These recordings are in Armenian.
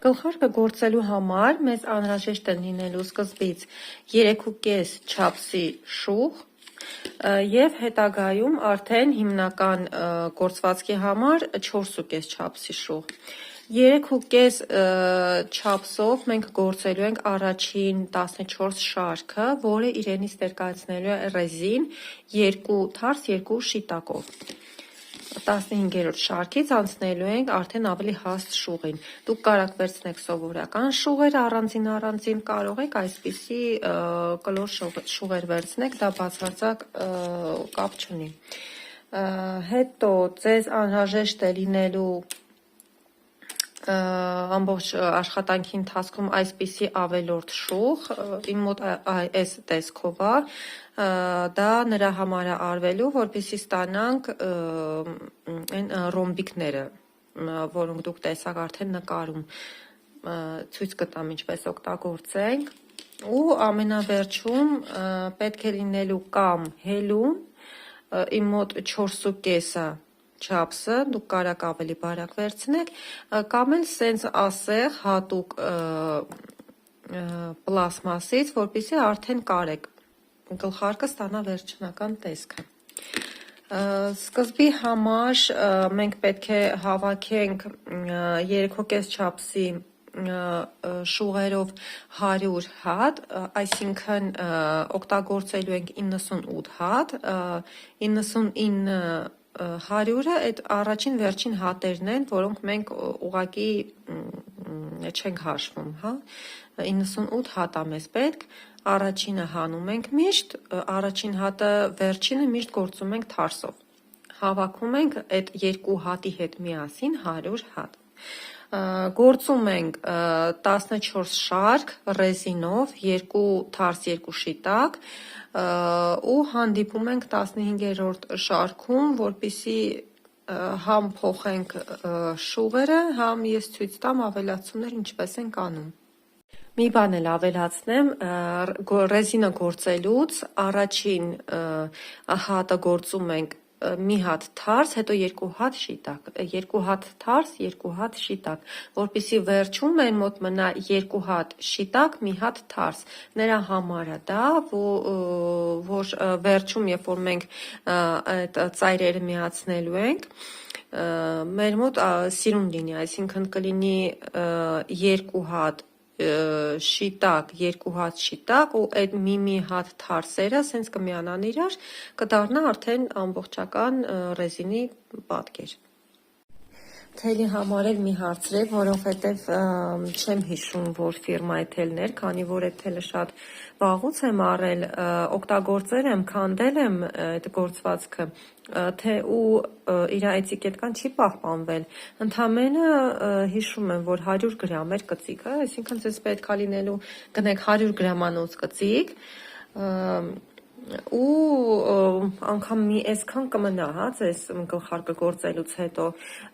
Գլխարկը գործելու համար մեզ անհրաժեշտ է լինելու սկզբից 3,5 չափսի շուղ և հետագայում արդեն հիմնական գործվածքի համար 4,5 չափսի շուղ։ 3,5 չափսով մենք գործելու ենք առաջին 14 շարքը, որը իրենից ներկայացնելու է ռեզին 2 թարս 2 շիտակով։ 15-րդ շարքից անցնելու ենք արդեն ավելի հաստ շուղին։ Դուք կարող վերցնեք սովորական շուղեր առանձին, կարող եք այսպիսի կլոր շուղեր վերցնեք, դա բացարձակ կապ չունի։ Հետո ձեզ անհրաժեշտ է լինելու ամբողջ աշխատանքի ընթացքում այսպիսի ավելորդ շուղ, իմ մոտ այս տեսքով է, դա նրա համար է արվելու, որպեսզի ստանանք այն ռոմբիկները, որոնք դուք տեսաք արդեն նկարում, ցույց կտամ ինչպես օգտագործենք, ու ամենավերջում պետք է լինելու կամ հելուն, իմ մոտ 4,5 չափսը, դուք կարող ավելի բարակ վերցնեք, կամ էլ սենց ասեղ հատուկ պլաստմասից, որպեսզի արդեն կարեք գլխարկը ստանա վերջնական տեսքը։ Սկզբի համար մենք պետք է հավաքենք 3,5 չափսի շուղերով 100 հատ, այսինքն օգտագործելու ենք 98 հատ, 99 100-ը այդ առաջին վերջին հատերն են, որոնք մենք ուղղակի չենք հաշվում, 98 հատ է մեզ պետք, առաջինը հանում ենք միշտ, առաջին հատը վերջինը միշտ գործում ենք թարսով, հավաքում ենք այդ երկու հատի հետ միասին 100 հատ։ Գործում ենք 14 շարք ռեզինով, 2 թարս 2 շիտակ ու հանդիպում ենք 15-րդ շարքում, որպեսզի համ փոխենք շուղերը, համ ես ցույց տամ ավելացումներ ինչպես ենք անում։ Մի բան էլ ավելացնեմ, ռեզինը գործելուց առաջին հատը գործում ենք մի հատ թարս, հետո 2 հատ շիտակ, 2 հատ թարս, 2 հատ շիտակ, որպեսզի վերջում մեր մոտ մնա 2 հատ շիտակ, մի հատ թարս, նրա համար է դա, որ վերջում, երբ որ մենք այդ ծայրերը միացնելու ենք, մեր մոտ սիրուն լինի, այսինքն կլինի 2 հատ շիտակ, 2 հատ շիտակ ու այդ մի հատ թարսերը սենց կմիանան իրար, կդառնա արդեն ամբողջական ռեզինի պատկեր։ Թելի համար էլ մի հարցրեք, որովհետև չեմ հիշում, որ ֆիրմայի թելն էր, քանի որ այդ թելը շատ վաղուց եմ առել, օգտագործել եմ, քանդել եմ այդ գործվածքը, թե ու իր էտիկետկան չի պահպանվել, ընդամենը հիշում եմ, որ 100 գրամ էր կծիկը, այսինքն ձեզ պետք է լինելու գնեք 100 գրամանոց կծիկ, ու անգամ մի այսքան կմնա, ձեզ գլխարկը գործելուց հետո,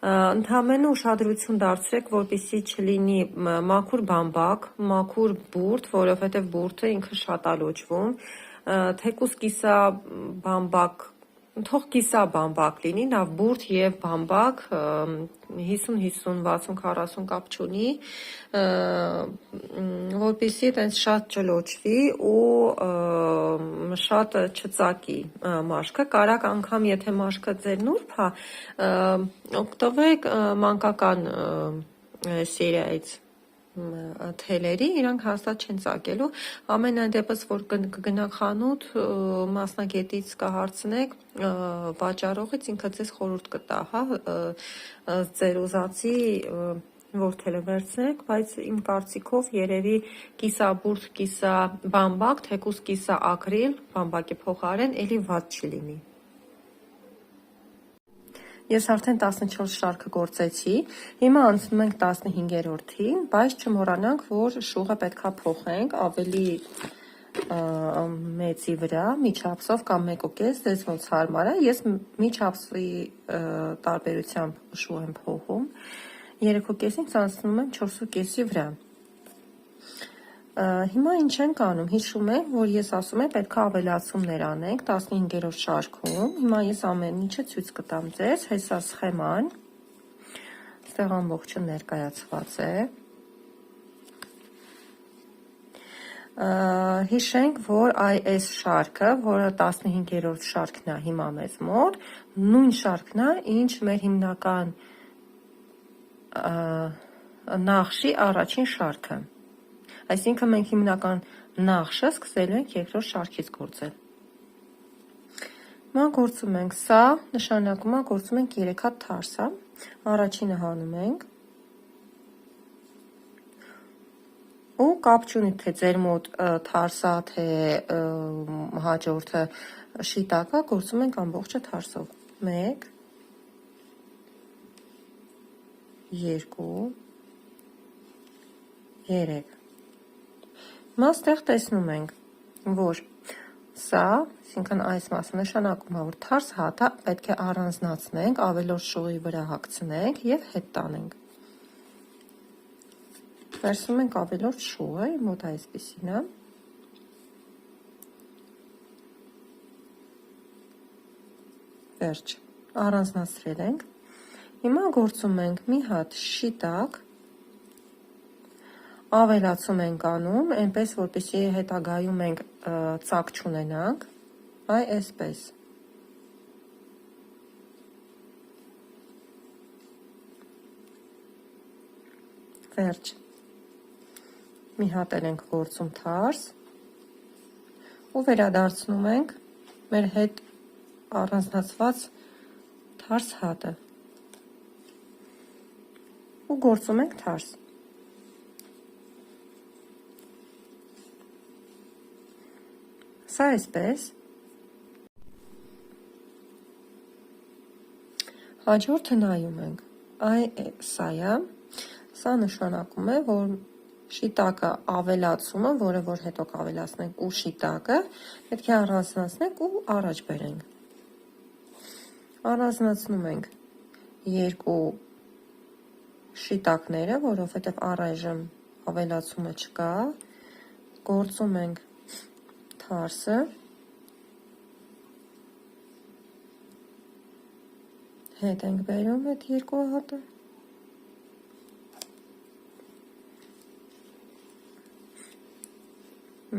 ընդամենը ուշադրություն դարձրեք, որպեսզի չլինի մաքուր բամբակ, մաքուր բուրդ, որովհետև բուրդը ինքը շատ է լոճվում, թեկուզ կիսա բամբակ, թող կիսա բամբակ լինի, լավ բուրդ և բամբակ 50-50, 60-40 կապ չունի, որպեսզի տենց շատ չլոճվի ու շատ չծակի մաշկը, կարակ անգամ եթե մաշկը ձեր նուրբ է, օգտվեք մանկական սերիայից թելերի, իրանք հաստատ չեն ծակելու, ամենայն դեպս, որ կգնաք խանութ, մասնագետից կհարցնեք, վաճառողից ինքը ձեզ խորհուրդ կտա, ձեր ուզածի որ թելը վերցնեք, բայց իմ կարծիքով երևի կիսա բուրդ, կիսա բամբակ, թեկուզ կիսա ակրիլ, բամբակի փոխարեն, էլի վատ չի լինի։ Ես արդեն 14 շարքը գործեցի, հիմա անցնում ենք 15-րդին, բայց չմոռանանք, որ շուղը պետքա փոխենք ավելի մեծի վրա, մի չափսով կամ 1,5, ձեզ ոնց հարմար է, ես մի չափսի տարբերությամբ շուղ եմ փոխում, 3,5-ից անցնում եմ 4,5-ի վրա։ Հիմա ինչ ենք անում, հիշում եք, որ ես ասում եմ պետք է ավելացումներ անենք 15-րդ շարքում, հիմա ես ամեն ինչը ցույց կտամ ձեզ, հեսա սխեման, ստեղ ամբողջը ներկայացված է, Հիշենք, որ այս շարքը, որը 15-րդ շարքն է հիմա մեզ մոտ, նույն շարքն է, ինչ մեր հիմնական նախշի առաջին շարքը։ Այսինքն մենք հիմնական նախշը սկսելու ենք երկրորդ շարքից գործել։ Հիմա գործում ենք, սա նշանակում է գործում ենք 3 հատ թարս, առաջինը հանում ենք, ու կապ չունի, թե ձեր մոտ թարսա, թե հաջորդը շիտակա, գործում ենք ամբողջը թարսով։ 1, 2, 3։ Հիմա ստեղ տեսնում ենք, որ սա, այսինքն այս մասը նշանակում է, որ թարս հատը պետք է առանձնացնենք, ավելորդ շոուի վրա հագցնենք և հետ տանենք։ Վերցնում ենք ավելորդ շոուը, մոտ այսպիսին է։ Վերջ, առանձնացրել ենք։ Հիմա գործում ենք մի հատ շիտակ, ավելացում ենք անում, այնպես որպեսզի հետագայում մենք ծակ չունենանք, այսպես։ Վերջ, մի հատ ենք գործում թարս ու վերադարձնում ենք մեր հետ առանձնացված թարս հատը ու գործում ենք թարս։ Սա այսպես։ Հաջորդը նայում ենք, սա է, սա նշանակում է, որ շիտակը ավելացումը, որը որ հետո կավելացնենք ու շիտակը, պետք է առանձնացնենք ու առաջ բերենք։ Առանձնացնում ենք երկու շիտակները, որովհետև առայժմ ավելացումը չկա, գործում ենք թարսը, հետ ենք բերում այդ երկու հատը,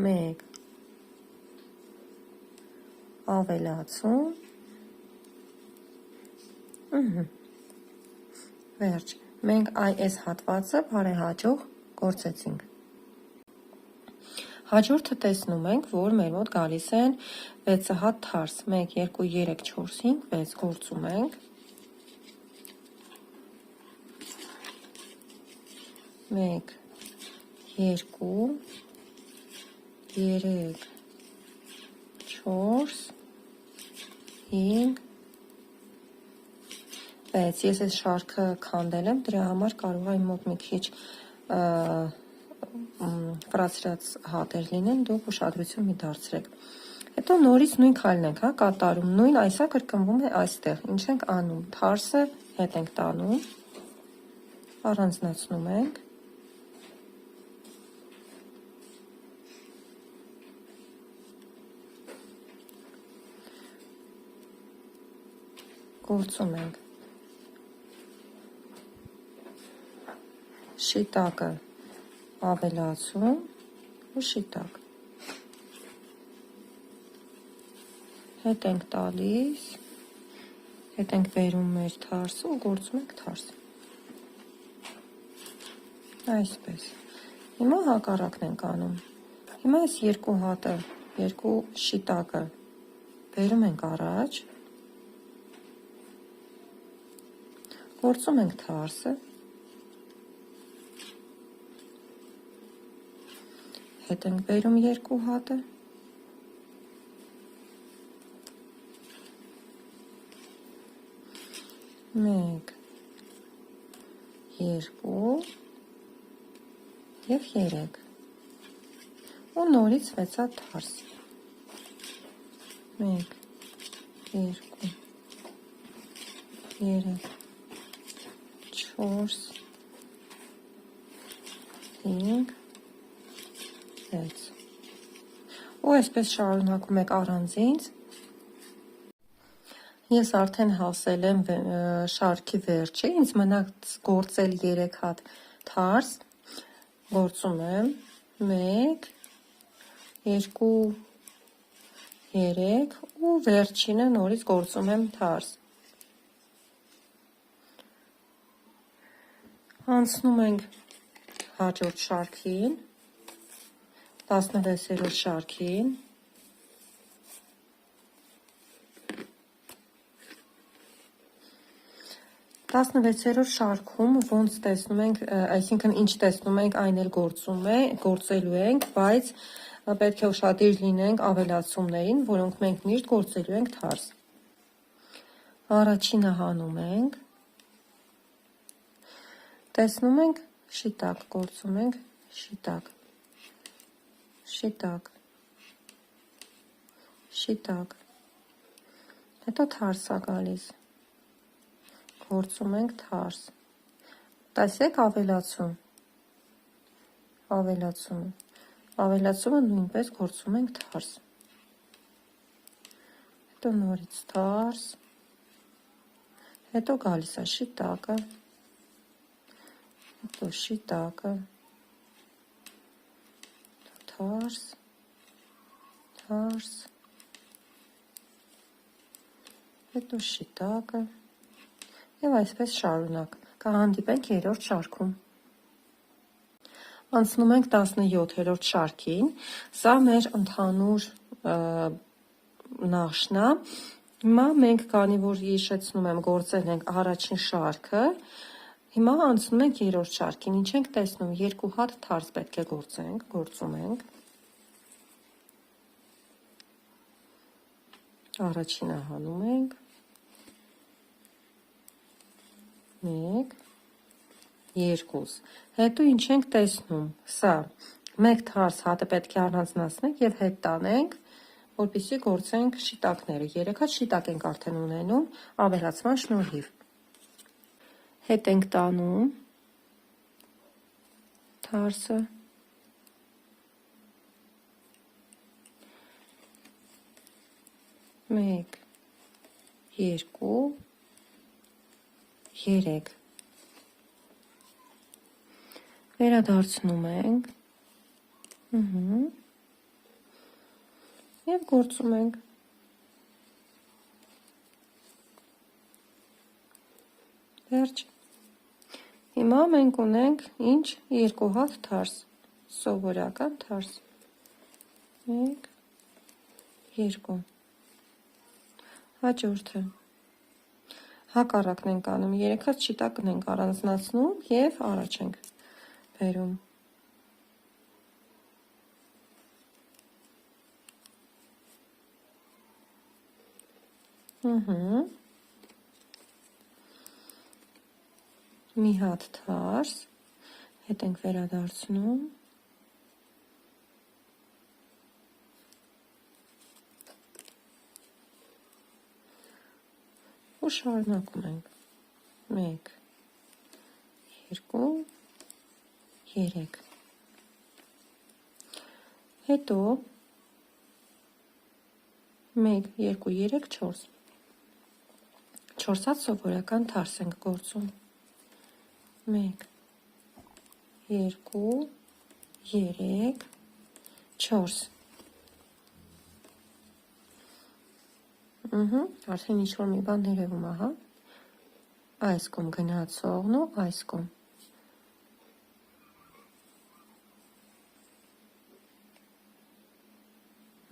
մեկ ավելացում, վերջ, մենք այս հատվածը բարեհաջող գործեցինք։ Հաջորդը տեսնում ենք, որ մեր մոտ գալիս են 6 հատ թարս, 1, 2, 3, 4, 5, 6 գործում ենք, 1, 2, 3, 4, 5, 6, ես այս շարքը քանդել եմ, դրա համար կարող է մոտ մի քիչ ֆրացրած հատեր լինեն, դուք ուշադրություն մի դարձրեք։ Հետո նորից նույն քայլն ենք կատարում, նույն այսա կրկնվում է այստեղ, ինչ ենք անում, թարսը հետ ենք տանում, առանձնացնում ենք, գործում ենք շիտակը ավելացում ու շիտակ, հետ ենք տալիս, հետ ենք բերում մեր թարսը ու գործում ենք թարս, այսպես, հիմա հակառակն ենք անում, հիմա այս երկու հատը, երկու շիտակը բերում ենք առաջ, գործում ենք թարսը, հետ ենք բերում երկու հատը, մեկ, երկու և 3 ու նորից 6 հատ թարս, 1, 2, 3, 4, 5, 6 ու այսպես շարունակում եք առանձինց, ես արդեն հասել եմ շարքի վերջը, ինձ մնաց գործել 3 հատ թարս, գործում եմ 1, 2, 3 ու վերջինը նորից գործում եմ թարս։ Անցնում ենք հաջորդ շարքին, 16-րդ շարքին, 16-րդ շարքում ոնց տեսնում ենք, այսինքն ինչ տեսնում ենք, այն էլ գործելու ենք, բայց պետք է ուշադիր լինենք ավելացումներին, որոնք մենք միշտ գործելու ենք թարս։ Առաջինը հանում ենք, տեսնում ենք շիտակ, գործում ենք շիտակ, շիտակ, շիտակ, հետո թարս է գալիս, գործում ենք թարս, տեսեք ավելացում, ավելացումը նույնպես գործում ենք թարս, հետո նորից թարս, հետո գալիս է շիտակը, հետո շիտակը, թարս, թարս, հետո շիտակը և այսպես շարունակ, կհանդիպենք երրորդ շարքում։ Անցնում ենք 17-րդ շարքին, սա մեր ընդհանուր նախշն է, հիմա մենք քանի որ հիշեցնում եմ գործել ենք առաջին շարքը, հիմա անցնում ենք երրորդ շարքին, ինչ ենք տեսնում, 2 հատ թարս պետք է գործենք, գործում ենք, առաջինը հանում ենք, 1, 2, հետո ինչ ենք տեսնում, սա, մեկ թարս հատը պետք է առանձնացնենք և հետ տանենք, որպեսզի գործենք շիտակները, 3 հատ շիտակ ենք արդեն ունենում ավելացման շնորհիվ, հետ ենք տանում թարսը, 1, 2, 3, վերադարձնում ենք, և գործում ենք, վերջ, հիմա մենք ունենք ինչ 2 հատ թարս, սովորական թարս, 1, 2, հաջորդը, հակառակն ենք անում, 3 հատ շիտակն ենք առանձնացնում և առաջ ենք բերում, մի հատ թարս, հետ ենք վերադարձնում, ու շարունակում ենք, 1, 2, 3, հետո 1, 2, 3, 4, 4 հատ սովորական թարս ենք գործում, 1, 2, 3, 4, արդեն ինչ-որ մի բան ներևում է, հա, այս կողմ գնացողն ու այս կողմ,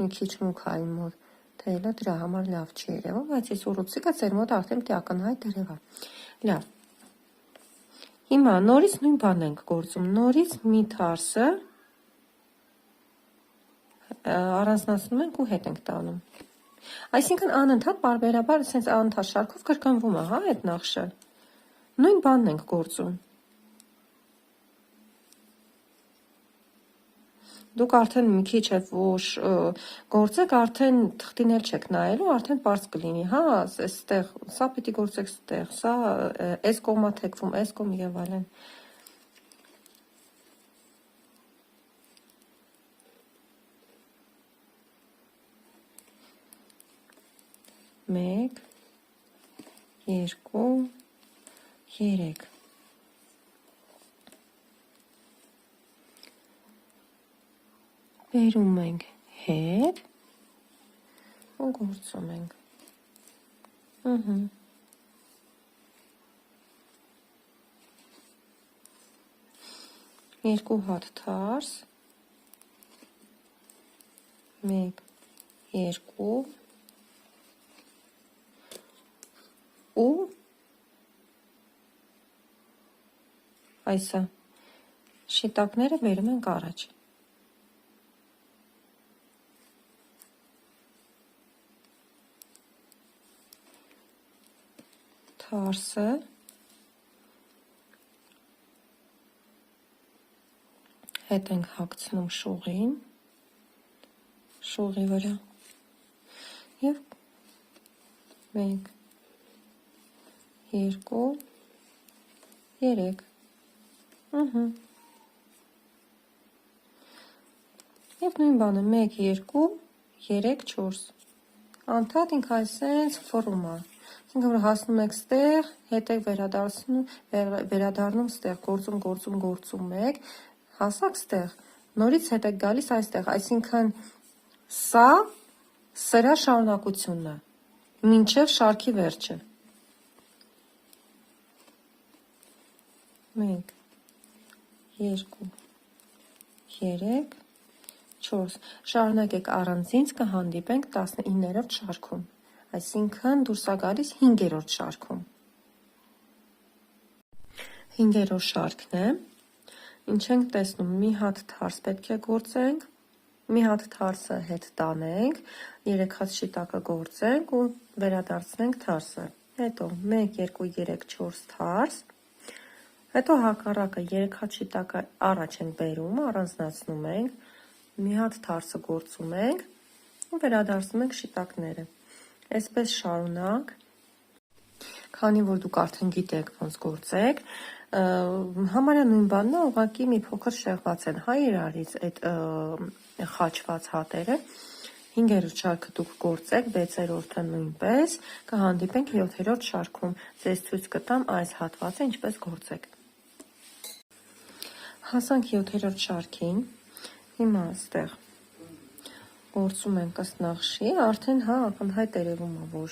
մի քիչ մուգ է իմ մոտ թելը, դրա համար լավ չի երևում, բայց այս ուռուցիկը ձեր մոտ արդեն ակնհայտ երևա, լավ, հիմա նորից նույն բանն ենք գործում, նորից մի թարսը առանձնացնում ենք ու հետ ենք տանում, այսինքն անընդհատ պարբերաբար սենց անընդհատ շարքով կրկնվում է, հա, այդ նախշը, նույն բանն ենք գործում, դուք արդեն մի քիչ է որ գործեք, արդեն թղթին էլ չեք նայելու, արդեն պարզ կլինի, հա, այստեղ, սա պիտի գործեք ստեղ, սա այս կողմա թեքվում, այս կողմ և այլն, 1, 2, 3, բերում ենք հետ ու գործում ենք։ Երկու հատ թարս, 1, 2 ու այսա շիտակները բերում ենք առաջ։ Թարսը հետ ենք հագցնում շուղին, շուղի վրա և 1, 2, 3 և նույն բանը 1, 2, 3, 4 անդադ ինք այսենց ֆռում է, այսինքն որ հասնում եք ստեղ, հետ եք վերադառնում ստեղ, գործում եք, հասաք ստեղ, նորից հետ եք գալիս այստեղ, այսինքն սա սրա շարունակությունն է, մինչև շարքի վերջը։ 1, 2, 3, 4 շարունակեք առանձինց կհանդիպենք 19-րդ շարքում, այսինքն դուրս է գալիս 5-րդ շարքում։ 5-րդ շարքն է, ինչ ենք տեսնում, մի հատ թարս պետք է գործենք, մի հատ թարսը հետ տանենք, 3 հատ շիտակը գործենք ու վերադարձնենք թարսը, հետո 1, 2, 3, 4 թարս, հետո հակառակը 3 հատ շիտակը առաջ ենք բերում, առանձնացնում ենք, մի հատ թարսը գործում ենք ու վերադարձնում ենք շիտակները, այսպես շարունակ, քանի որ դուք արդեն գիտեք ոնց գործեք, համարյա նույն բանն է, ուղղակի մի փոքր շեղված են իրարից այդ խաչված հատերը, 5-րդ շարքը դուք գործեք, 6-րդը նույնպես, կհանդիպենք 7-րդ շարքում, ձեզ ցույց կտամ այս հատվածը ինչպես գործեք։ Հասանք 7-րդ շարքին, հիմա այստեղ գործում ենք ըստ նախշի, արդեն ակնհայտ երևում է, որ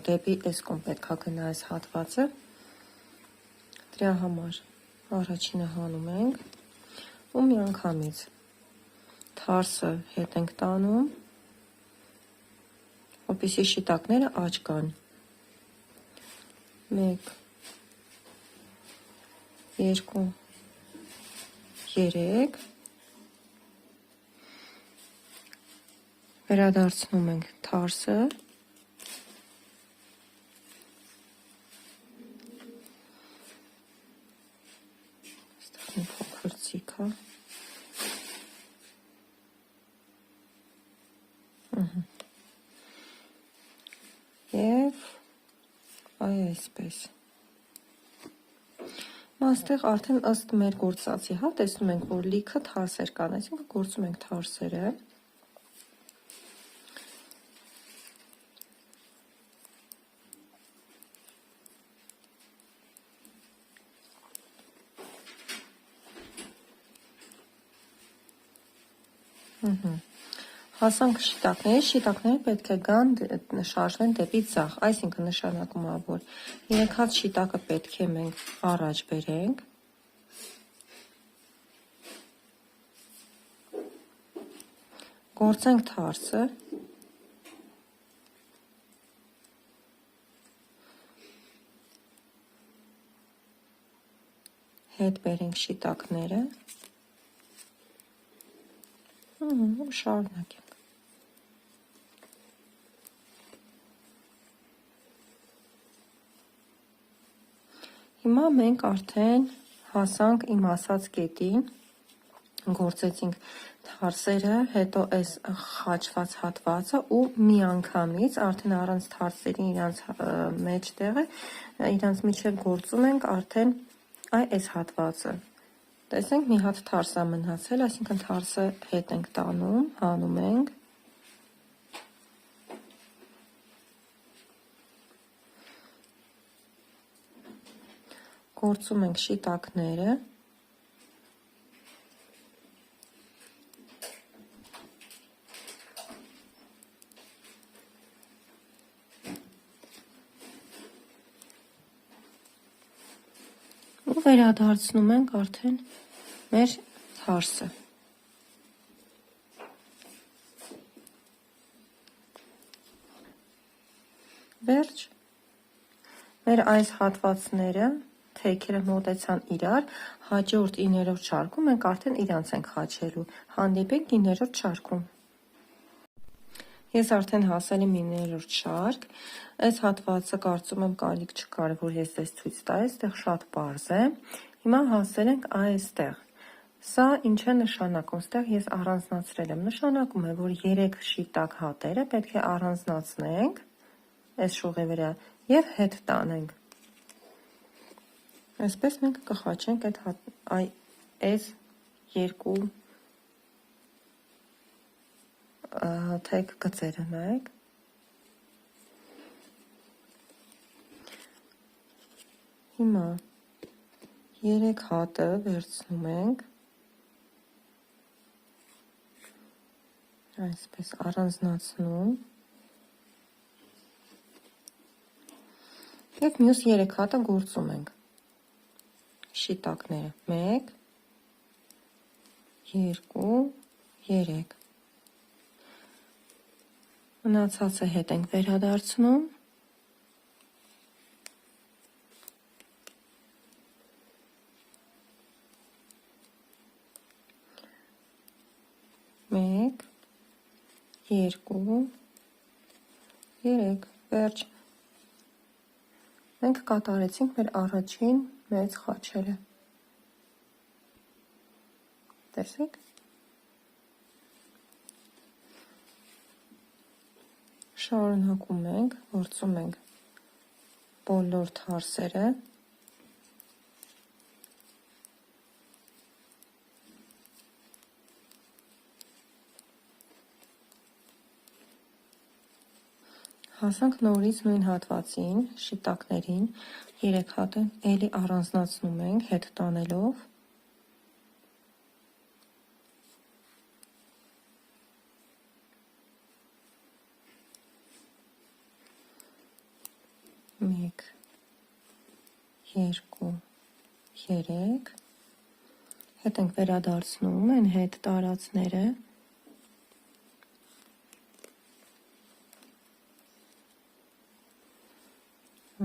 դեպի այս կողմ պետք է գնա այս հատվածը, դրա համար առաջինը հանում ենք ու միանգամից թարսը հետ ենք տանում, որպեսզի շիտակները աջ գան, 1, 2, 3 վերադարձնում ենք թարսը, այստեղ մի փոքր ցիկ է, և այսպես։ Այստեղ արդեն ըստ մեր գործածի, տեսնում ենք, որ լիքը թարսեր կան, այսինքն գործում ենք թարսերը, հասանք շիտակները պետք է գան շարժվեն դեպի ձախ, այսինքն նշանակում է, որ 3 հատ շիտակը պետք է մենք առաջ բերենք, գործենք թարսը, հետ բերենք շիտակները ու շարունակենք։ Հիմա մենք արդեն հասանք իմ ասած կետին, գործեցինք թարսերը, հետո այս խաչված հատվածը ու միանգամից արդեն առանց թարսերի իրանց մեջտեղը, իրանց միջև գործում ենք արդեն այս հատվածը։ Տեսենք մի հատ թարս է մնացել, այսինքն թարսը հետ ենք տանում, հանում ենք, գործում ենք շիտակները, ու վերադարձնում ենք արդեն մեր թարսը։ Վերջ, մեր այս հատվածները, թեքերը մոտեցան իրար, հաջորդ 9-րդ շարքում մենք արդեն իրանց ենք խաչելու, հանդիպենք 9-րդ շարքում։ Ես արդեն հասել եմ 9-րդ շարք, այս հատվածը կարծում եմ կարիք չկար, որ ես ձեզ ցույց տայի, այստեղ շատ պարզ է, հիմա հասել ենք այստեղ, սա ինչ է նշանակում, այստեղ ես առանձնացրել եմ, նշանակում է, որ 3 շիտակ հատերը պետք է առանձնացնենք, այս շողի վրա, և հետ տանենք, այսպես մենք կխաչենք այս երկու թեք գծերը, նայեք, հիմա 3 հատը վերցնում ենք, այսպես առանձնացնում, և մյուս 3 հատը գործում ենք, շիտակները, 1, 2, 3, մնացածը հետ ենք վերադարձնում, մեկ, երկու, երեք, վերջ, մենք կատարեցինք մեր առաջին մեծ խաչերը, տեսեք, շարունակում ենք, գործում ենք բոլոր թարսերը, հասանք նորից նույն հատվածին, շիտակներին, 3 հատը էլի առանձնացնում ենք, հետ տանելով, մեկ, երկու, երեք, հետ ենք վերադարձնում են հետ տարածները,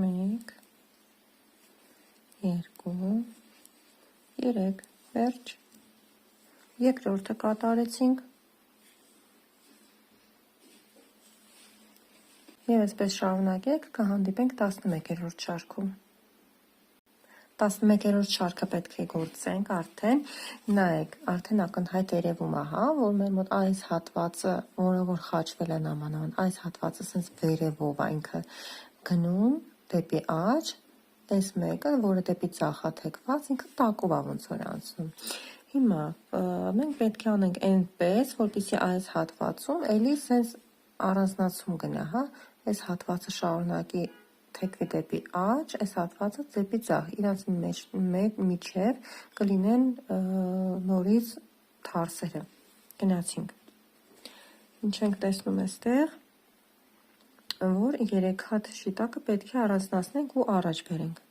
մեկ, երկու, երեք, վերջ, երկրորդը կատարեցինք, և այսպես շարունակեք, կհանդիպենք 11-րդ շարքում։ 11-րդ շարքը պետք է գործենք արդեն, նայեք, արդեն ակնհայտ երևում է, որ մեր մոտ այս հատվածը, որը որ խաչվել է նամանավան, այս հատվածը սենց վերևով է ինքը գնում դեպի աջ, այս մեկը, որը դեպի ձախ է թեքված, ինքը տակով է ոնց որ անցնում։ Հիմա մենք պետք է անենք այնպես, որպեսզի այս հատվածում էլի սենց առանձնացում գնա, այս հատվածը շարունակի թեքվի դեպի աջ, այս հատվածը դեպի ձախ, իրանց միջև կլինեն նորից թարսերը, գնացինք, ինչ ենք տեսնում այստեղ, որ 3 հատ շիտակը պետք է առանձնացնենք ու առաջ բերենք։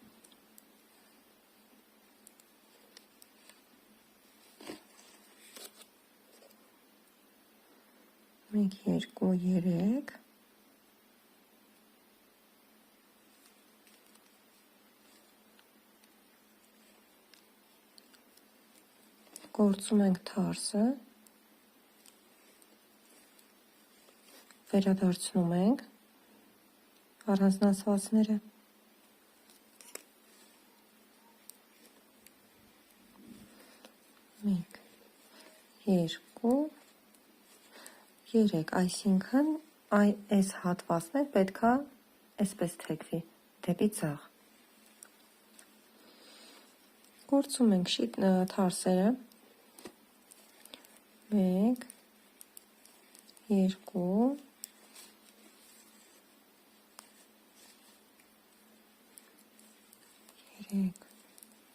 Մեկ, երկու, երեք, գործում ենք թարսը, վերադարձնում ենք առանձնացվածները, մեկ, երկու, երեք, այսինքն այս հատվածն էլ պետք է այսպես թեքվի դեպի ձախ։ Գործում ենք թարսերը, 1, 2, 3,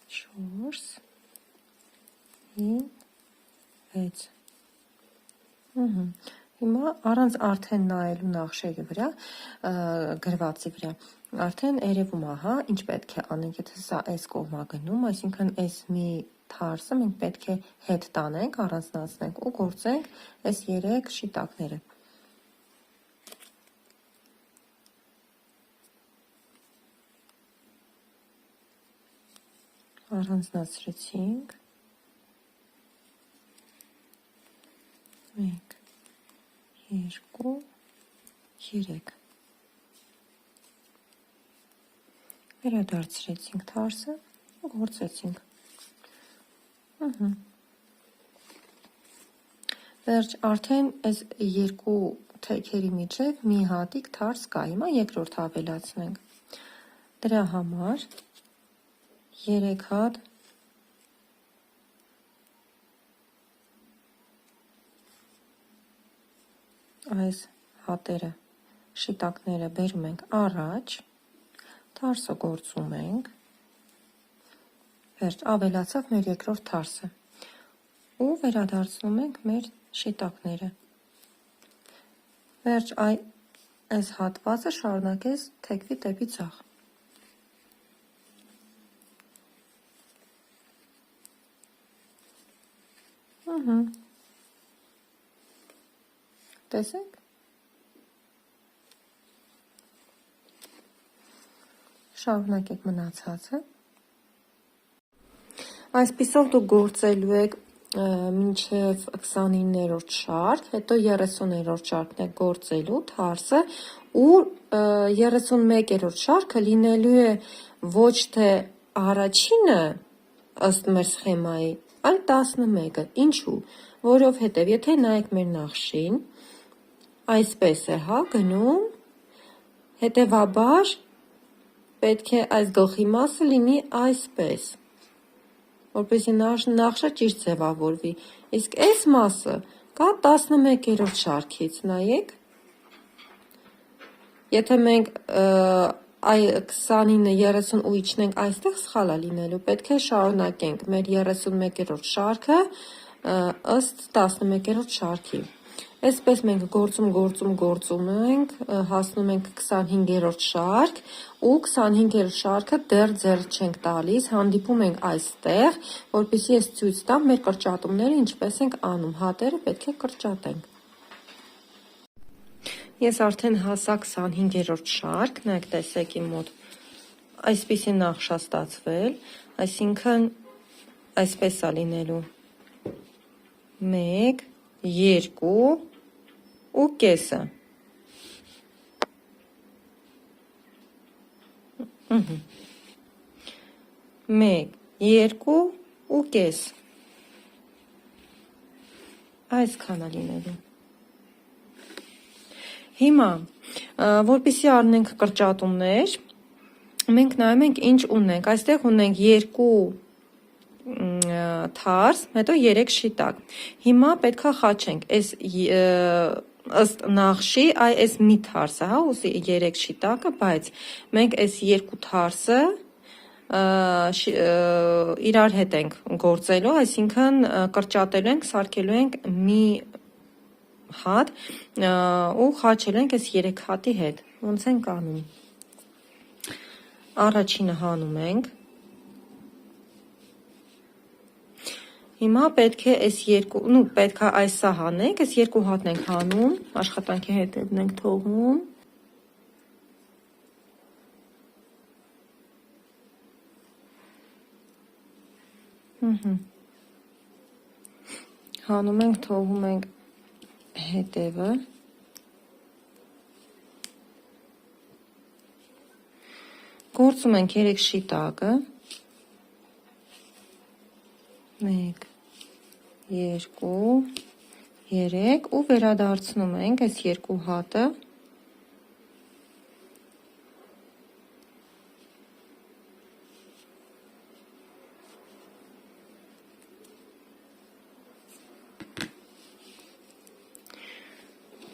4, 5, 6, Հիմա առանց արդեն նայելու նախշերի վրա, գրվածի վրա, արդեն երևում է, հա, ինչ պետք է անենք, եթե սա այս կողմա գնում, այսինքն այս մի թարսը մենք պետք է հետ տանենք, առանձնացնենք ու գործենք այս 3 շիտակները։ Առանձնացրեցինք։ 1, 2, 3։ Վերադարձրեցինք թարսը ու գործեցինք։ Վերջ, արդեն այս 2 թեքերի միջև մի հատիկ թարս կա, հիմա երկրորդ ավելացնենք։ Դրա համար 3 հատ այս հատերը, շիտակները բերում ենք առաջ, թարսը գործում ենք, վերջ, ավելացավ մեր երկրորդ թարսը ու վերադարձնում ենք մեր շիտակները։ Վերջ, այս հատվածը շարունակես թեքվի դեպի ձախ։ Տեսեք։ Շարունակեք մնացածը։ Այսպիսով դուք գործելու եք մինչև 29-րդ շարք, հետո 30-րդ շարքն եք գործելու թարսը ու 31-րդ շարքը լինելու է ոչ թե առաջինը ըստ մեր սխեմայի, այլ 11-ը։ Ինչու? Որովհետև եթե նայեք մեր նախշին, այսպես է, հա, գնում, հետևաբար պետք է այս գլխի մասը լինի այսպես, որպեսզի նախշը ճիշտ ձևավորվի, իսկ այս մասը կա 11-րդ շարքից, նայեք, եթե մենք 29, 30 ու իջնենք այստեղ սխալ է լինելու, պետք է շարունակենք մեր 31-րդ շարքը ըստ 11-րդ շարքի։ Այսպես մենք գործում ենք, հասնում ենք 25-րդ շարք ու 25-րդ շարքը դեռ ձեռ չենք տալիս, հանդիպում ենք այստեղ, որպեսզի ես ցույց տամ մեր կրճատումները ինչպես ենք անում, հատերը պետք է կրճատենք։ Ես արդեն հասա 25-րդ շարք, նայեք տեսեք իմ մոտ այսպիսի նախշ է ստացվել, այսինքն այսպես է լինելու 1, 2 ու կեսը։ 1, 2 ու կես։ Այսքան է լինելու։ Հիմա, որպեսզի առնենք կրճատումներ, մենք նայում ենք ինչ ունենք։ Այստեղ ունենք 2 թարս, հետո 3 շիտակ։ Հիմա պետքա խաչենք այս ըստ նախշի, այս մի թարսը, հա, ուսի 3 շիտակը, բայց մենք այս 2 թարսը իրար հետ ենք գործելու, այսինքն կրճատելու ենք, սարքելու ենք մի հատ ու խաչելու ենք այս 3 հատի հետ։ Ոնց ենք անում։ Առաջինը հանում ենք։ Հիմա պետք է այս 2, պետք է այսա հանենք, այս 2 հատն ենք հանում, աշխատանքի հետևն ենք թողում։ Հանում ենք, թողում ենք հետևը։ Գործում ենք 3 շիտակը։ 1, 2, 3 ու վերադարձնում ենք այս 2 հատը։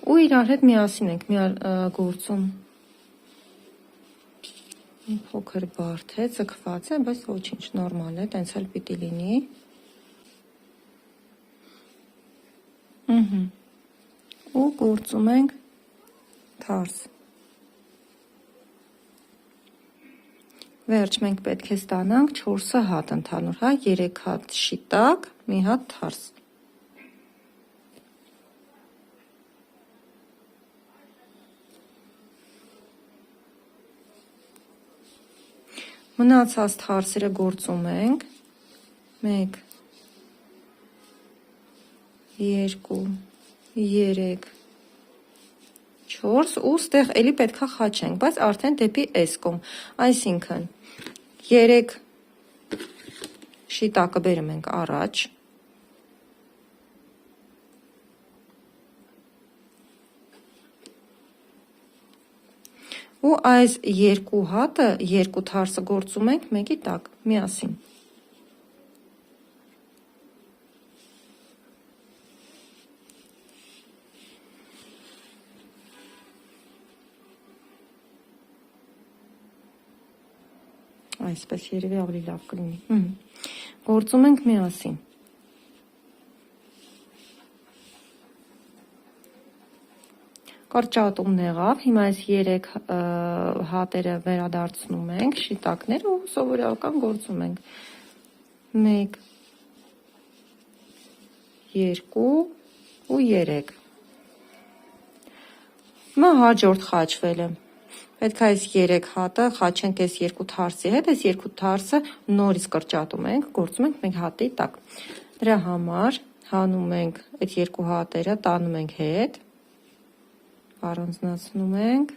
Ու իրար հետ միասին ենք գործում։ Մի փոքր բարդ է, ձգված է, բայց ոչինչ, նորմալ է, տենց էլ պիտի լինի։ ու գործում ենք թարս։ Վերջ մենք պետք է ստանանք 4 հատ ընդհանուր, հա, 3 հատ շիտակ, մի հատ թարս։ Մնացած թարսերը գործում ենք 1, 2, 3, 4 ու ստեղ էլի պետքա խաչենք, բայց արդեն դեպի այս կողմ, այսինքն 3 շիտակը բերում ենք առաջ, ու այս 2 հատը, 2 թարսը գործում ենք մեկի տակ, միասին։ Այսպես երևի ավելի լավ կլինի։ Գործում ենք միասին։ Կրճատումն եղավ, հիմա այս 3 հատերը վերադարձնում ենք, շիտակները ու սովորական գործում ենք։ 1, 2 ու 3։ Հիմա հաջորդ խաչվելը։ Պետք է այս 3 հատը խաչենք այս 2 թարսի հետ, այս 2 թարսը նորից կրճատում ենք, գործում ենք մեկ հատի տակ։ Դրա համար հանում ենք այդ 2 հատերը, տանում ենք հետ, առանձնացնում ենք,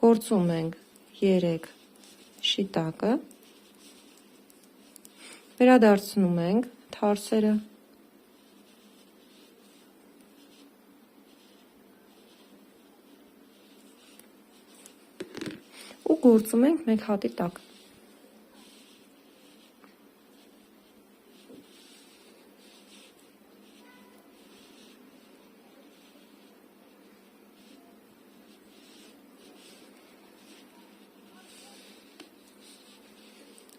գործում ենք 3 շիտակը, վերադարձնում ենք թարսերը, ու գործում ենք մեկ հատի տակ։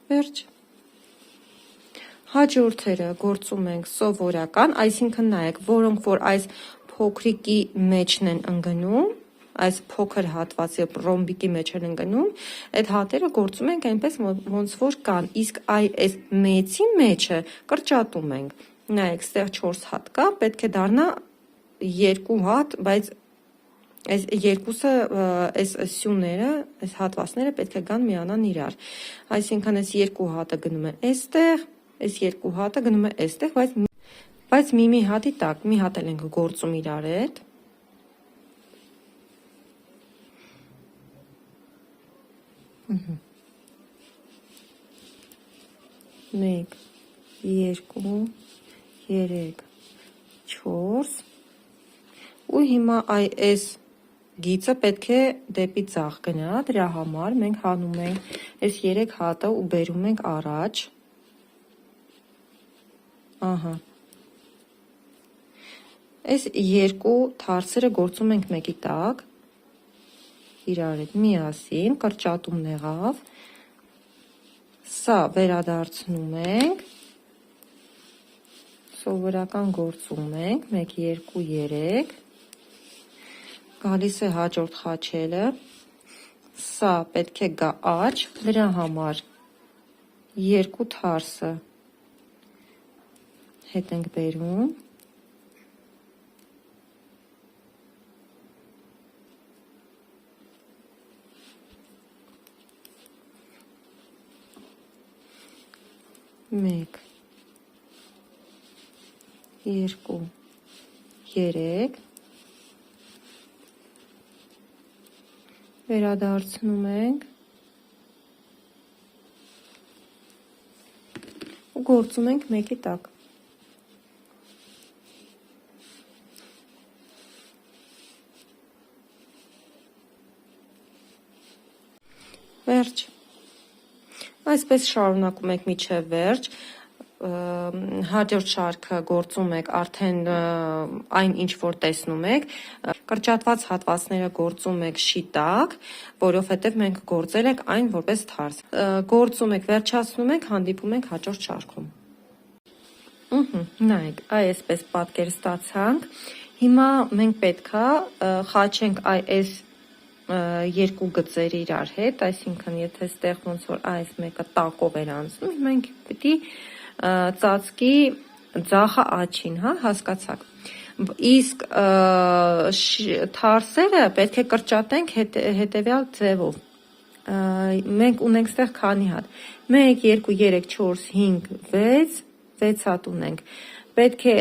Վերջ։ Հաջորդերը գործում ենք սովորական, այսինքն նայեք, որոնք որ այս փոքրիկի մեջն են ընկնում, այս փոքր հատվածի ռոմբիկի մեջ են ընկնում, այդ հատերը գործում ենք այնպես ոնց որ կան, իսկ այս մեծի մեջը կրճատում ենք։ Նայեք, ստեղ 4 հատ կա, պետք է դառնա 2 հատ, բայց այս երկուսը, այս սյուները, այս հատվածները պետք է գան միանան իրար։ Այսինքն այս 2 հատը գնում է այստեղ, այս 2 հատը գնում է այստեղ, բայց մի հատի տակ, մի հատ էլ ենք գործում իրար հետ։ Մեկ, 2, 3, 4 ու հիմա այս գիծը պետք է դեպի ձախ գնա, դրա համար մենք հանում ենք այս 3 հատը ու բերում ենք առաջ, ահա, այս 2 թարսերը գործում ենք մեկի տակ, իրար հետ միասին, կրճատումն եղավ, սա վերադարձնում ենք, սովորական գործում ենք, 1, 2, 3, գալիս է հաջորդ խաչելը, սա պետք է գա աջ, դրա համար 2 թարսը հետ ենք բերում, մեկ, 2, 3, վերադարձնում ենք ու գործում ենք մեկի տակ։ Վերջ։ Այսպես շարունակում եք մինչև վերջ։ Հաջորդ շարքը գործում եք արդեն այն ինչ որ տեսնում եք, կրճատված հատվածները գործում եք շիտակ, որովհետև մենք գործել ենք այն որպես թարս։ Գործում եք, վերջացնում եք, հանդիպում ենք հաջորդ շարքում։ Նայեք, այսպես պատկեր ստացանք։ Հիմա մենք պետքա խաչենք այս երկու գծերը իրար հետ, այսինքն եթե ստեղ ոնց որ այս մեկը տակով էր անցնում, մենք պիտի ծածկի ձախը աչին, հա, հասկացաք։ Իսկ թարսերը պետք է կրճատենք հետևյալ ձևով։ Մենք ունենք ստեղ քանի հատ։ 1, 2, 3, 4, 5, 6 հատ ունենք։ Պետք է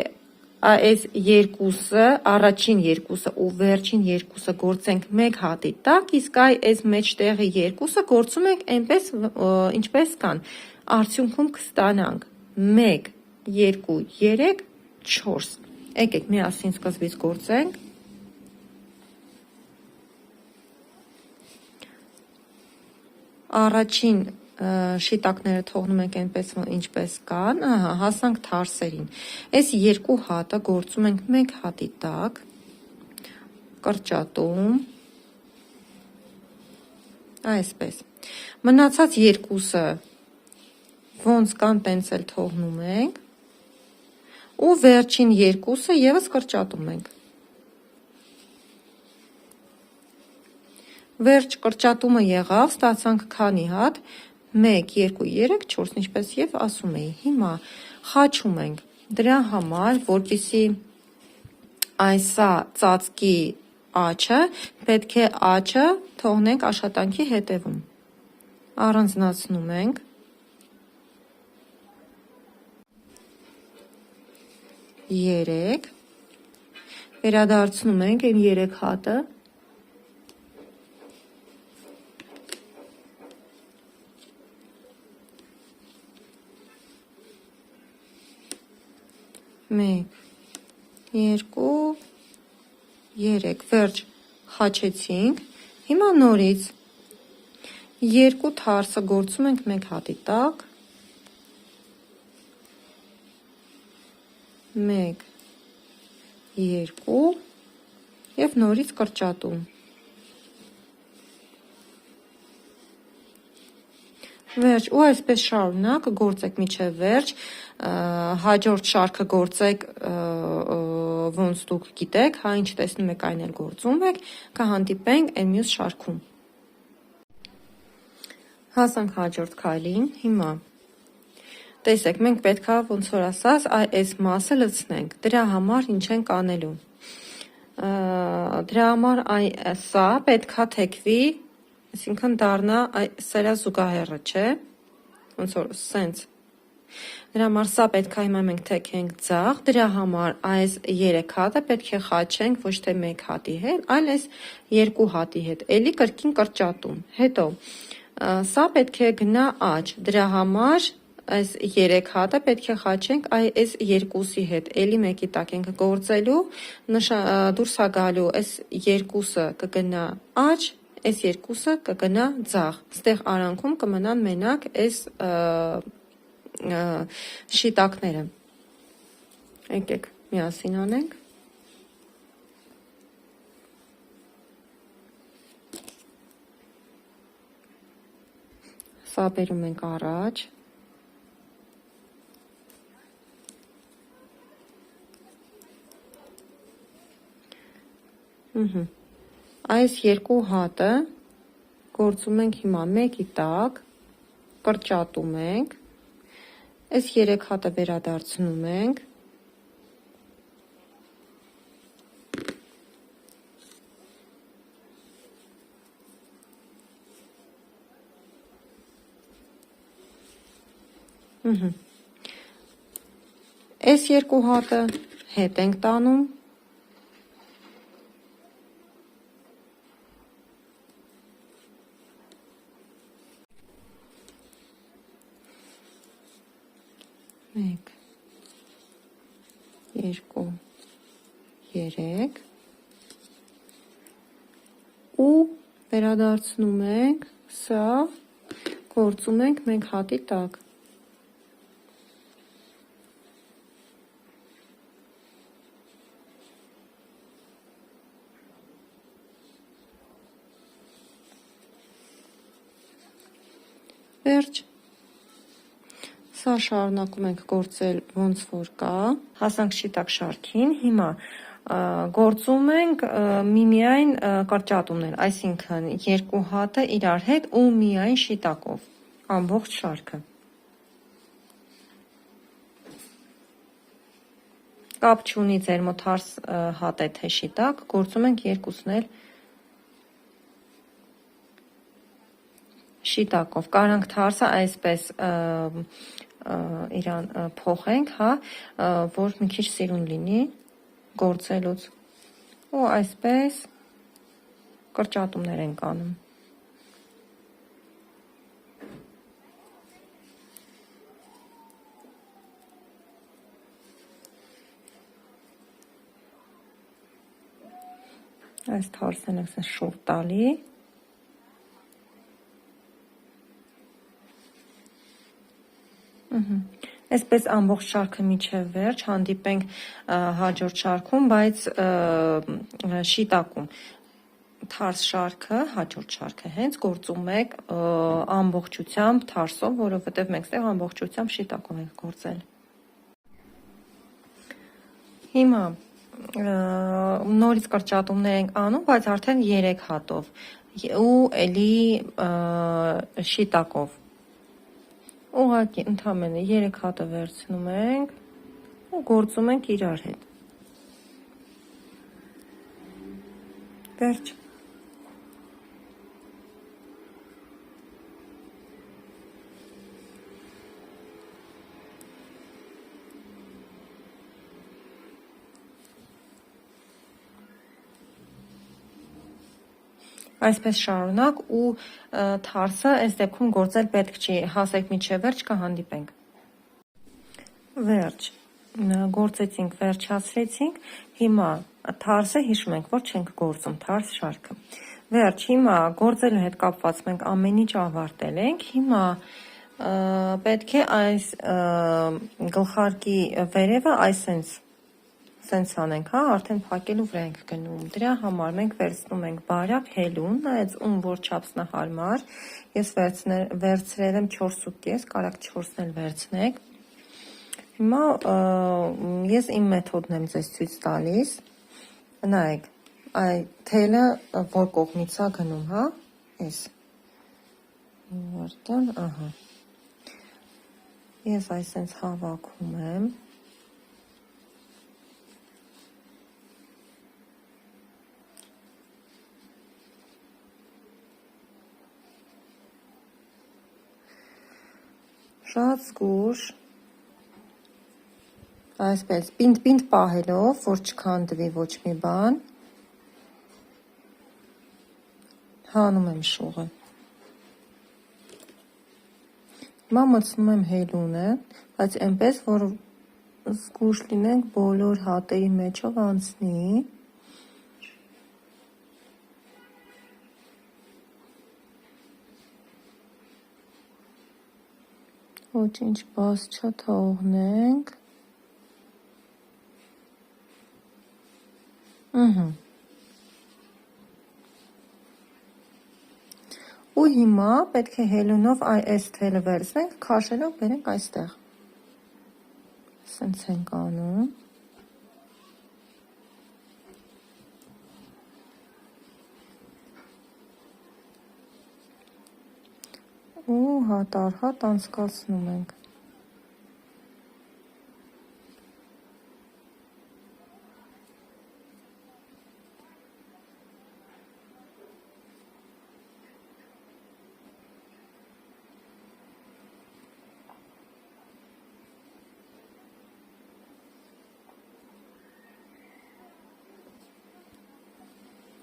այս երկուսը, առաջին երկուսը ու վերջին երկուսը գործենք մեկ հատի տակ, իսկ այս մեջտեղի երկուսը գործում ենք այնպես, ինչպես կան։ Արդյունքում կստանանք 1, 2, 3, 4։ Եկեք միասին սկզբից գործենք։ Առաջին շիտակները թողնում ենք այնպես, ինչպես կան, հասանք թարսերին։ Այս երկու հատը գործում ենք մեկ հատի տակ, կրճատում, այսպես։ Մնացած երկուսը ոնց կան տենց էլ թողնում ենք, ու վերջին երկուսը ևս կրճատում ենք։ Վերջ կրճատումը եղավ, ստացանք քանի հատ, 1, 2, 3, 4, ինչպես եւ ասում էի։ Հիմա խաչում ենք։ Դրա համար, որպեսզի այսա ծածկի աչը, պետք է աչը թողնենք աշխատանքի հետևում։ Առանձնացնում ենք։ Երեք, վերադարձնում ենք այն 3 հատը, մեկ, երկու, երեք, վերջ խաչեցինք, հիմա նորից երկու թարսը գործում ենք մեկ հատի տակ, 1, 2 և նորից կրճատում։ Վերջ, ու այսպես շարունակ գործեք մինչև վերջ, հաջորդ շարքը գործեք ոնց դուք գիտեք, հա ինչ տեսնում եք այն էլ գործում եք, կհանդիպենք այն մյուս շարքում։ Հասանք հաջորդ քայլին, հիմա տեսեք, մենք պետքա ոնց որ ասած այս մասը լցնենք, դրա համար ինչ ենք անելու։ Դրա համար սա պետքա թեքվի, այսինքն դառնա սրա զուգահեռը, չէ, ոնց որ սենց։ Դրա համար սա պետքա հիմա մենք թեքենք ձախ, դրա համար այս 3 հատը պետք է խաչենք ոչ թե 1 հատի հետ, այլ այս 2 հատի հետ, էլի կրկին կրճատում։ Հետո սա պետք է գնա աջ, դրա համար այս 3 հատը պետք է խաչենք այս երկուսի հետ, էլի մեկի տակ ենք գործելու, դուրս է գալու այս երկուսը կգնա աջ, այս երկուսը կգնա ձախ, ստեղ արանքում կմնան մենակ այս շիտակները։ Եկեք միասին անենք։ Սա բերում ենք առաջ։ Այս երկու հատը գործում ենք հիմա մեկի տակ, կրճատում ենք, այս 3 հատը վերադարձնում ենք, այս երկու հատը հետ ենք տանում, մեկ, երկու, երեք ու վերադարձնում ենք, սա գործում ենք մենք հատի տակ։ Վերջ, Սա շարունակում ենք գործել ոնց որ կա, հասանք շիտակ շարքին, հիմա գործում ենք միմիայն կրճատումներ, այսինքն երկու հատը իրար հետ ու միայն շիտակով, ամբողջ շարքը։ Կապ չունի ձեր մոտ հարս հատ է թե շիտակ, գործում ենք երկուսն էլ շիտակով, կարանք թարսը այսպես իրան փոխենք, հա, որ մի քիչ սիրուն լինի գործելուց ու այսպես կրճատումներ ենք անում։ Այս թարսն ենք շուռ տալի։ Այսպես ամբողջ շարքը միջև վերջ, հանդիպենք հաջորդ շարքում, բայց շիտակում։ Թարս շարքը, հաջորդ շարքը հենց գործում եք ամբողջությամբ թարսով, որովհետև մենք ստեղ ամբողջությամբ շիտակով ենք գործել։ Հիմա նորից կրճատումներ ենք անում, բայց արդեն 3 հատով ու էլի շիտակով։ Ուղղակի ընդամենը 3 հատը վերցնում ենք ու գործում ենք իրար հետ։ Վերջ։ Այսպես շարունակ ու թարսը այս դեպքում գործել պետք չի, հասեք միջև վերջ կհանդիպենք։ Վերջ, գործեցինք, վերջացրեցինք, հիմա թարսը հիշում ենք, որ չենք գործում, թարս շարքը։ Վերջ, հիմա գործելու հետ կապված մենք ամեն ինչ ավարտել ենք, հիմա պետք է այս գլխարկի վերևը սենց անենք, հա, արդեն փակելու վրա ենք գնում, դրա համար մենք վերցնում ենք բարակ հելուն, նայած որ չափսն է հարմար, ես վերցրել եմ 4.5, կարաք 4-ն էլ վերցնեք, հիմա ես իմ մեթոդն եմ ձեզ ցույց տալիս, նայեք, այ թելը որ կողմից է գնում, հա, ես, վարտան, ահա, ես այսենց հավաքում եմ, շատ զգուշ, այսպես, պինդ պահելով, որ չքանդվի ոչ մի բան, հանում եմ շուղը, հիմա մտցնում եմ հելունը, բայց այնպես, որ զգուշ լինենք բոլոր հատերի մեջով անցնի, ոչինչ բաց չթողնենք, ու հիմա պետք է հելունով այս թելը վերցնենք, քաշելով բերենք այստեղ, սենց ենք անում, ու հատ առ հատ անցկացնում ենք։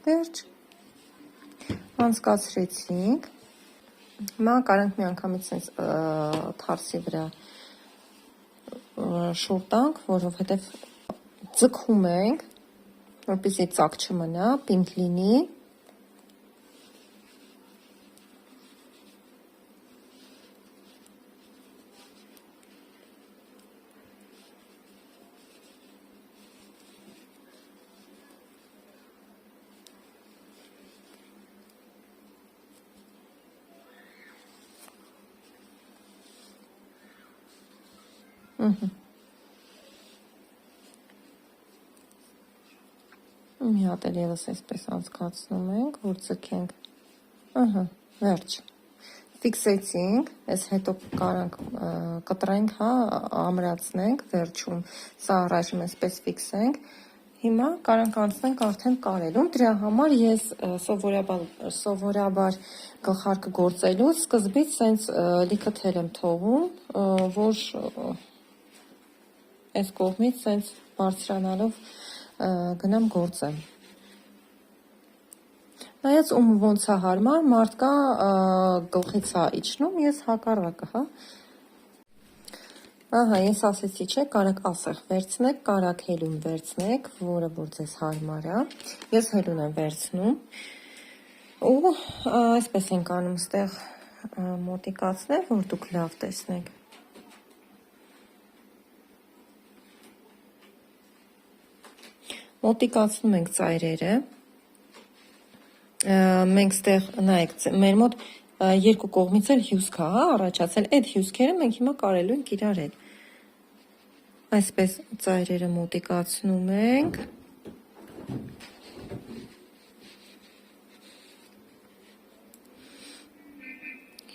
Վերջ, անցկացրեցինք, հիմա կարանք մի անգամից սենց թարսի վրա շուռ տանք, որովհետև ձգում ենք, որպեսզի ծակ չմնա, պինդ լինի, Մի հատ էլ եւս այսպես անցկացնում ենք, որ ձգենք, վերջ, ֆիքսեցինք, այս հետո կարանք կտրենք, հա, ամրացնենք, վերջում, սա առայժմ այսպես ֆիքսենք, հիմա կարանք անցնենք արդեն կարելուն, դրա համար ես սովորաբար գլխարկը գործելուց սկզբից սենց լիքը թել եմ թողում, որ այս կողմից սենց բարձրանալով գնամ գործեմ։ Նայած ում ոնց է հարմար, մարդկա գլխից է իջնում, ես հակառակը, հա։ Ահա, ես ասեցի, չէ, կարաք ասեղ վերցնեք, կարաք հելուն վերցնեք, որը որ ձեզ հարմար է։ Ես հելուն եմ վերցնում ու այսպես ենք անում, ստեղ մոտիկացնել, որ դուք լավ տեսնեք։ Մոտիկացնում ենք ծայրերը։ Մենք ստեղ, նայեք, մեր մոտ երկու կողմից էլ հյուսք է, հա, առաջացել, այդ հյուսքերը մենք հիմա կարելու ենք իրար հետ։ Այսպես ծայրերը մոտիկացնում ենք։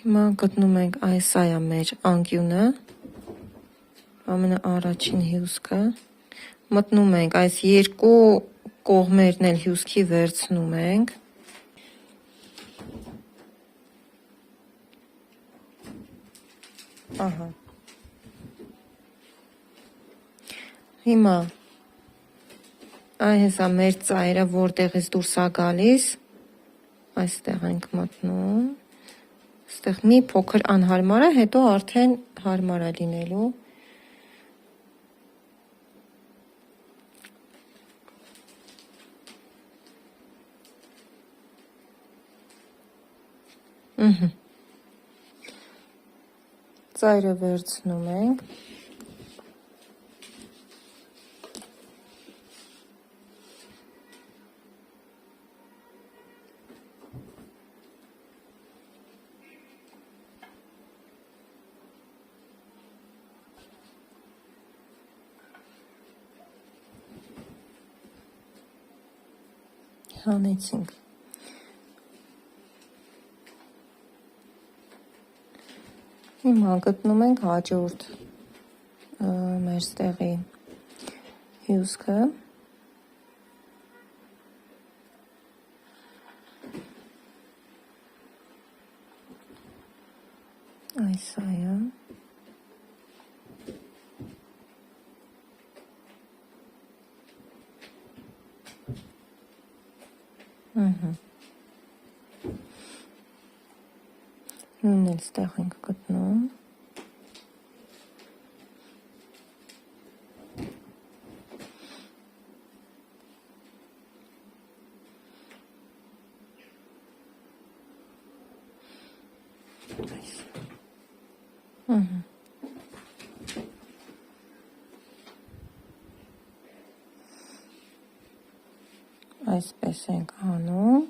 Հիմա գտնում ենք այս այա մեր անկյունը, ամենաառաջին հյուսքը, մտնում ենք այս երկու կողմերն էլ հյուսքի վերցնում ենք, ահա, հիմա այս է մեր ծայրը, որտեղից դուրս է գալիս, այստեղ ենք մտնում, այստեղ մի փոքր անհարմար է, հետո արդեն հարմար է լինելու։ Ծայրը վերցնում ենք։ Հանեցինք։ Հիմա գտնում ենք հաջորդ մեր ստեղի հյուսքը։ Այս այա։ Նույնն էլ ստեղ ենք գտնում։ Այսպես ենք անում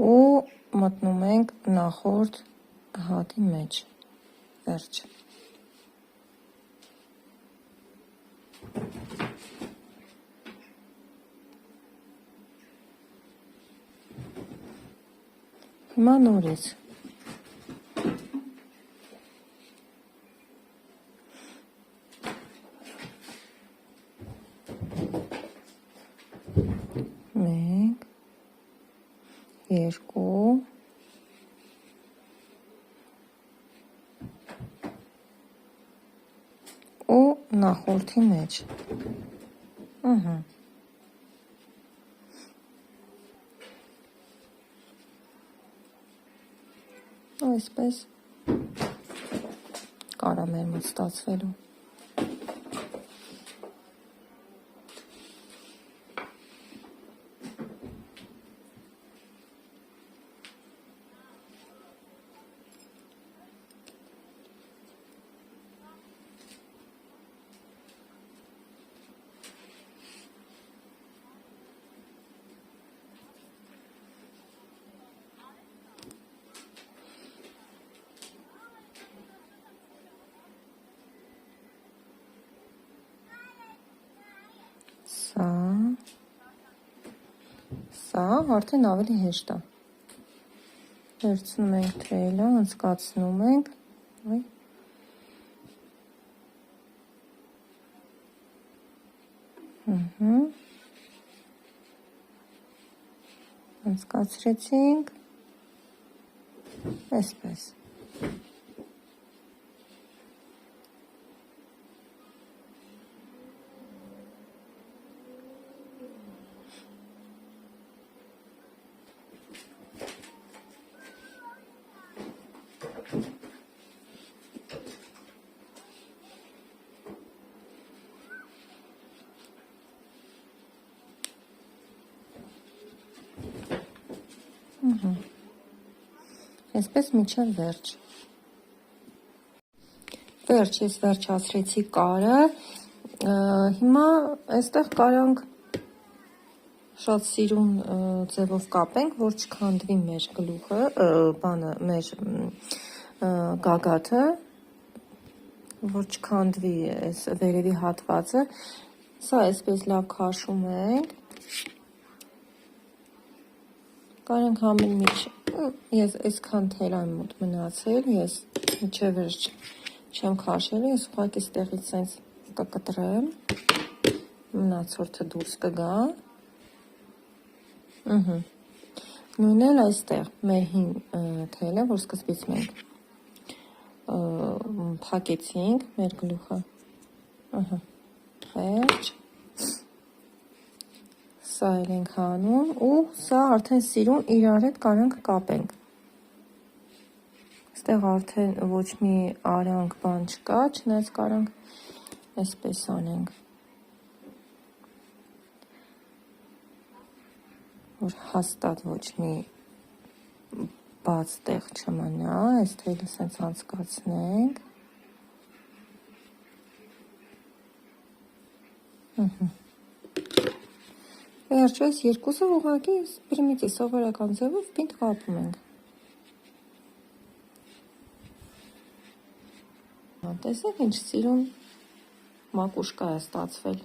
ու մտնում ենք նախորդ հատի մեջ, վերջ։ Հիմա նորից։ Մեկ, երկու, ու նախորդի մեջ։ Այսպես կարա մեր մոտ ստացվելու։ Սա արդեն ավելի հեշտ է։ Վերցնում ենք թելը, անցկացնում ենք։ Անցկացրեցինք, այսպես։ Այսպես մինչև վերջ։ Վերջ, ես վերջացրեցի կարը, հիմա այստեղ կարանք շատ սիրուն ձևով կապենք, որ չքանդվի մեր գլուխը, մեր գագաթը, որ չքանդվի այս վերևի հատվածը, սա այսպես լավ քաշում ենք, կարանք համել ես այսքան թելան մոտ մնացել, ես մինչև վերջ չեմ քաշել, ես ուղղակի ստեղից սենց կկտրեմ, մնացորդը դուրս կգա, նույնն էլ այստեղ մեր հին թելը, որ սկզբից մենք փակեցինք մեր գլուխը, վերջ, սա էլ ենք հանում ու սա արդեն սիրուն իրար հետ կարանք կապենք, այստեղ արդեն ոչ մի արանք բան չկա, չնայած կարանք այսպես անենք, որ հաստատ ոչ մի բաց տեղ չմնա, այս թելը սենց անցկացնենք, վերջ, այս երկուսը ուղղակի պրիմիտիվ սովորական ձևով պինդ կապում ենք։ Տեսեք ինչ սիրուն մակուշկա է ստացվել։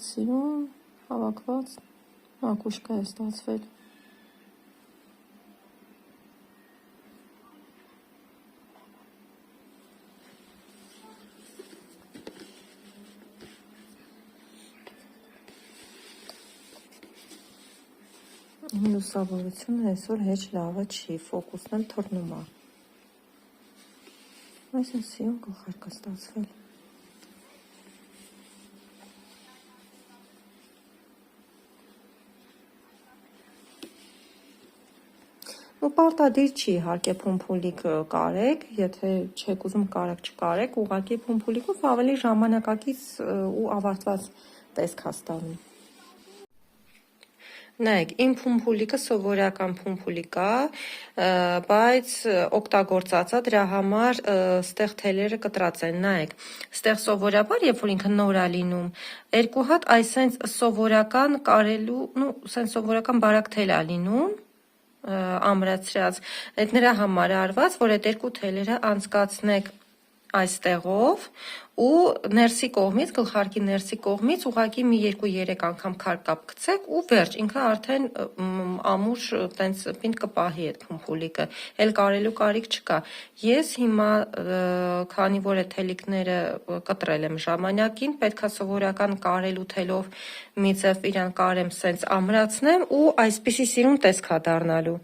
Սիրուն հավաքված մակուշկա է ստացվել։ Լուսավորությունը այսօր հեչ լավը չի, ֆոկուսն էլ թռնում է։ Այսինքն սիրուն գլխարկ է ստացվել։ Ու պարտադիր չի իհարկե փոմփոլիկ կարեք, եթե չեք ուզում կարակ չկարեք, ուղղակի փոմփոլիկով ավելի ժամանակակից ու ավարտված տեսք հաստատում։ Նայեք, իմ փոմփոլիկը սովորական փոմփոլիկ է, բայց օգտագործած է, դրա համար ստեղ թելերը կտրած են, նայեք, ստեղ սովորաբար, երբ որ ինքը նոր է լինում, երկու հատ այսենց սովորական կարելու, սենց սովորական բարակ թել է լինում, ամրացրած, այդ նրա համար է արված, որ այդ երկու թելերը անցկացնեք այստեղով ու ներսի կողմից, գլխարկի ներսի կողմից ուղղակի մի 2-3 անգամ քարկապ գցեք ու վերջ, ինքը արդեն ամուր տենց պինդ կպահի այդ փոմփոլիկը, էլ կարելու կարիք չկա։ Ես հիմա, քանի որ այդ թելիկները կտրել եմ ժամանակին, պետքա սովորական կարելու թելով մի ձև իրան կարեմ սենց ամրացնեմ ու այսպիսի սիրուն տեսք է դառնալու։